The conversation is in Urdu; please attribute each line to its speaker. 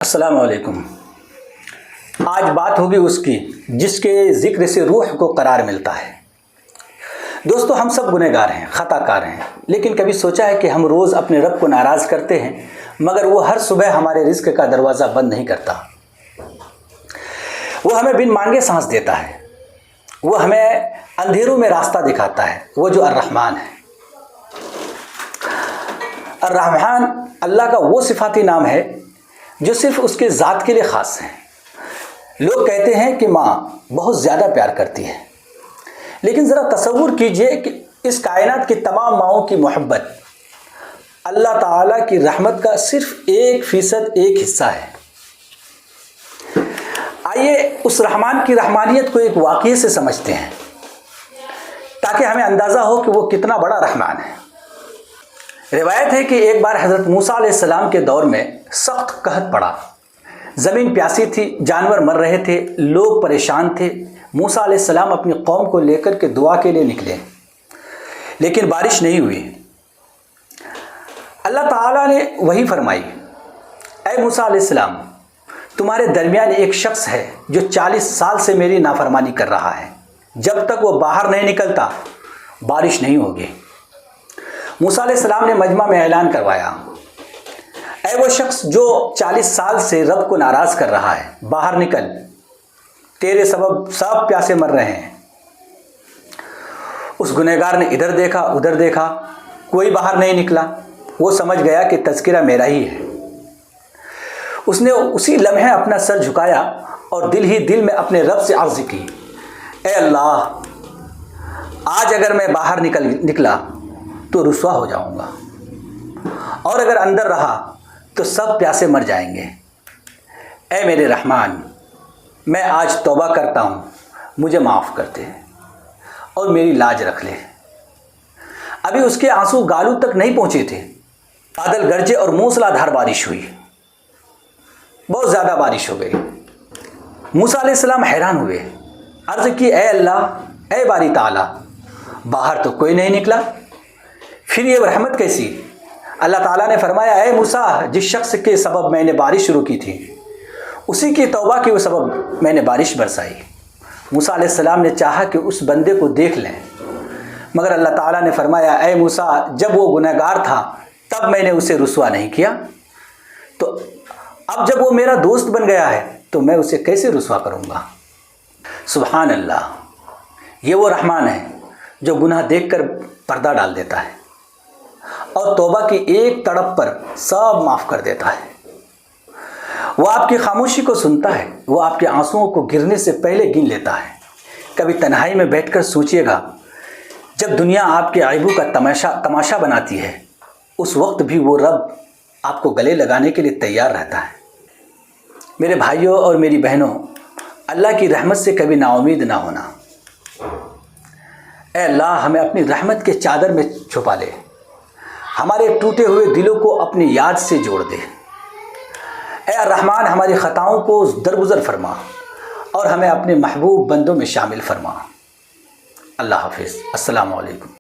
Speaker 1: السلام علیکم۔ آج بات ہوگی اس کی جس کے ذکر سے روح کو قرار ملتا ہے۔ دوستو، ہم سب گنہگار ہیں، خطا کار ہیں، لیکن کبھی سوچا ہے کہ ہم روز اپنے رب کو ناراض کرتے ہیں مگر وہ ہر صبح ہمارے رزق کا دروازہ بند نہیں کرتا۔ وہ ہمیں بن مانگے سانس دیتا ہے، وہ ہمیں اندھیروں میں راستہ دکھاتا ہے، وہ جو الرحمن ہے۔ الرحمن اللہ کا وہ صفاتی نام ہے جو صرف اس کے ذات کے لیے خاص ہیں۔ لوگ کہتے ہیں کہ ماں بہت زیادہ پیار کرتی ہے، لیکن ذرا تصور کیجئے کہ اس کائنات کی تمام ماؤں کی محبت اللہ تعالیٰ کی رحمت کا صرف 1% ایک حصہ ہے۔ آئیے اس رحمان کی رحمانیت کو ایک واقعے سے سمجھتے ہیں تاکہ ہمیں اندازہ ہو کہ وہ کتنا بڑا رحمان ہے۔ روایت ہے کہ ایک بار حضرت موسیٰ علیہ السلام کے دور میں سخت قحط پڑا، زمین پیاسی تھی، جانور مر رہے تھے، لوگ پریشان تھے۔ موسیٰ علیہ السلام اپنی قوم کو لے کر کے دعا کے لیے نکلے، لیکن بارش نہیں ہوئی۔ اللہ تعالیٰ نے وحی فرمائی، اے موسیٰ علیہ السلام، تمہارے درمیان ایک شخص ہے جو 40 سال سے میری نافرمانی کر رہا ہے، جب تک وہ باہر نہیں نکلتا بارش نہیں ہوگی۔ موسیٰ علیہ السلام نے مجمع میں اعلان کروایا، اے وہ شخص جو 40 سال سے رب کو ناراض کر رہا ہے، باہر نکل، تیرے سبب سب پیاسے مر رہے ہیں۔ اس گنہگار نے ادھر دیکھا ادھر دیکھا، کوئی باہر نہیں نکلا۔ وہ سمجھ گیا کہ تذکرہ میرا ہی ہے۔ اس نے اسی لمحے اپنا سر جھکایا اور دل ہی دل میں اپنے رب سے عرض کی، اے اللہ، آج اگر میں باہر نکلا تو رسوا ہو جاؤں گا، اور اگر اندر رہا تو سب پیاسے مر جائیں گے۔ اے میرے رحمان، میں آج توبہ کرتا ہوں، مجھے معاف کر دے اور میری لاج رکھ لے۔ ابھی اس کے آنسو گالوں تک نہیں پہنچے تھے، بادل گرجے اور موسلا دھار بارش ہوئی، بہت زیادہ بارش ہو گئی۔ موسیٰ علیہ السلام حیران ہوئے، عرض کی، اے اللہ، اے باری تعالیٰ، باہر تو کوئی نہیں نکلا، پھر یہ رحمت کیسی؟ اللہ تعالیٰ نے فرمایا، اے موسیٰ، جس شخص کے سبب میں نے بارش شروع کی تھی اسی کی توبہ کے وہ سبب میں نے بارش برسائی۔ موسیٰ علیہ السلام نے چاہا کہ اس بندے کو دیکھ لیں، مگر اللہ تعالیٰ نے فرمایا، اے موسیٰ، جب وہ گنہگار تھا تب میں نے اسے رسوا نہیں کیا، تو اب جب وہ میرا دوست بن گیا ہے تو میں اسے کیسے رسوا کروں گا؟ سبحان اللہ، یہ وہ رحمان ہے جو گناہ دیکھ کر پردہ ڈال دیتا ہے اور توبہ کی ایک تڑپ پر سب معاف کر دیتا ہے۔ وہ آپ کی خاموشی کو سنتا ہے، وہ آپ کے آنسوؤں کو گرنے سے پہلے گن لیتا ہے۔ کبھی تنہائی میں بیٹھ کر سوچئے گا، جب دنیا آپ کے عیبوں کا تماشا بناتی ہے، اس وقت بھی وہ رب آپ کو گلے لگانے کے لیے تیار رہتا ہے۔ میرے بھائیوں اور میری بہنوں، اللہ کی رحمت سے کبھی نا امید نہ ہونا۔ اے اللہ، ہمیں اپنی رحمت کے چادر میں چھپا لے، ہمارے ٹوٹے ہوئے دلوں کو اپنی یاد سے جوڑ دے۔ اے الرحمن، ہماری خطاؤں کو درگزر فرما اور ہمیں اپنے محبوب بندوں میں شامل فرما۔ اللہ حافظ، السلام علیکم۔